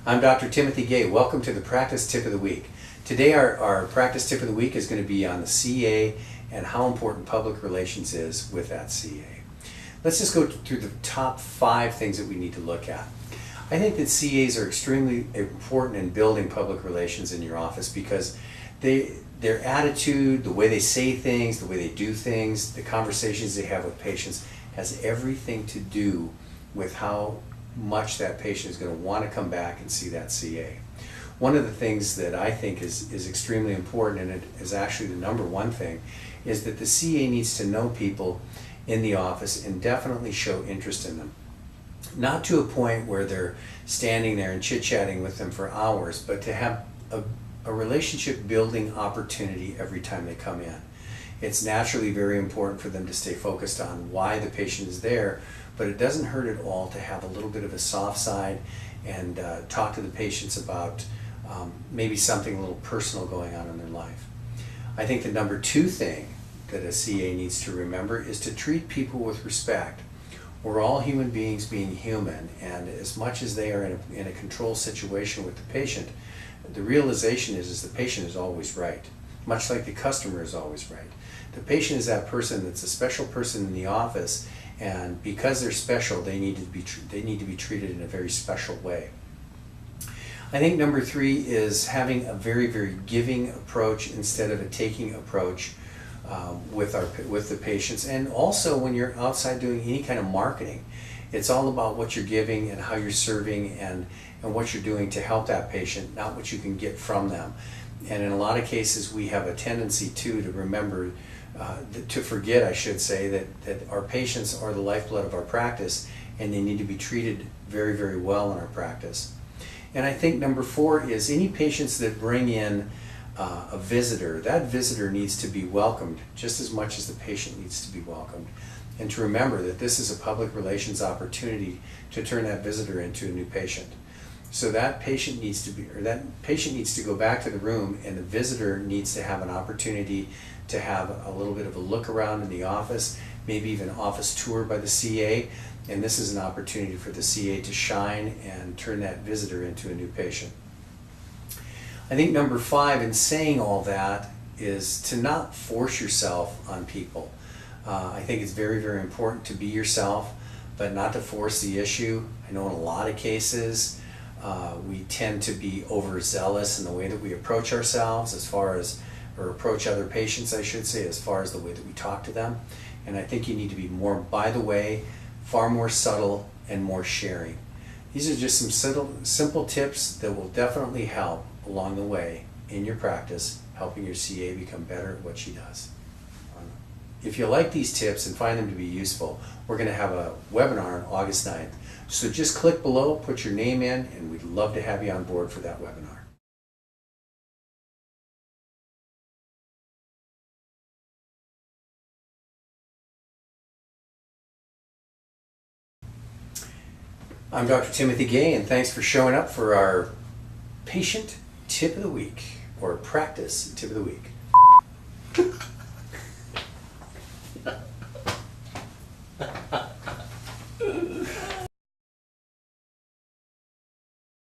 I'm Dr. Timothy Gay. Welcome to the Practice Tip of the Week. Today our Practice Tip of the Week is going to be on the CA and how important public relations is with that CA. Let's just go through the top 5 things that we need to look at. I think that CAs are extremely important in building public relations in your office because their attitude, the way they say things, the way they do things, the conversations they have with patients has everything to do with how much that patient is going to want to come back and see that CA. One of the things that I think is extremely important, and it is actually the number one thing, is that the CA needs to know people in the office and definitely show interest in them. Not to a point where they're standing there and chit-chatting with them for hours, but to have a relationship building opportunity every time they come in. It's naturally very important for them to stay focused on why the patient is there, but it doesn't hurt at all to have a little bit of a soft side and talk to the patients about maybe something a little personal going on in their life. I think the number 2 thing that a CA needs to remember is to treat people with respect. We're all human beings being human, and as much as they are in a control situation with the patient, the realization is the patient is always right, much like the customer is always right. The patient is that person that's a special person in the office, and because they're special, they need to be treated in a very special way. I think number 3 is having a very, very giving approach instead of a taking approach with the patients. And also when you're outside doing any kind of marketing, it's all about what you're giving and how you're serving and what you're doing to help that patient, not what you can get from them. And in a lot of cases, we have a tendency to remember, to forget, I should say, that our patients are the lifeblood of our practice and they need to be treated very, very well in our practice. And I think number 4 is any patients that bring in a visitor, that visitor needs to be welcomed just as much as the patient needs to be welcomed. And to remember that this is a public relations opportunity to turn that visitor into a new patient. So that patient needs to go back to the room, and the visitor needs to have an opportunity to have a little bit of a look around in the office, maybe even an office tour by the CA, and this is an opportunity for the CA to shine and turn that visitor into a new patient. I think number 5 in saying all that is to not force yourself on people. I think it's very, very important to be yourself, but not to force the issue. I know in a lot of cases we tend to be overzealous in the way that we approach ourselves or approach other patients, I should say, as far as the way that we talk to them. And I think you need to be more by the way, far more subtle and more sharing. These are just some simple tips that will definitely help along the way in your practice, helping your CA become better at what she does. If you like these tips and find them to be useful, we're going to have a webinar on August 9th. So just click below, put your name in, and we'd love to have you on board for that webinar. I'm Dr. Timothy Gay, and thanks for showing up for our Patient Tip of the Week, or Practice Tip of the Week.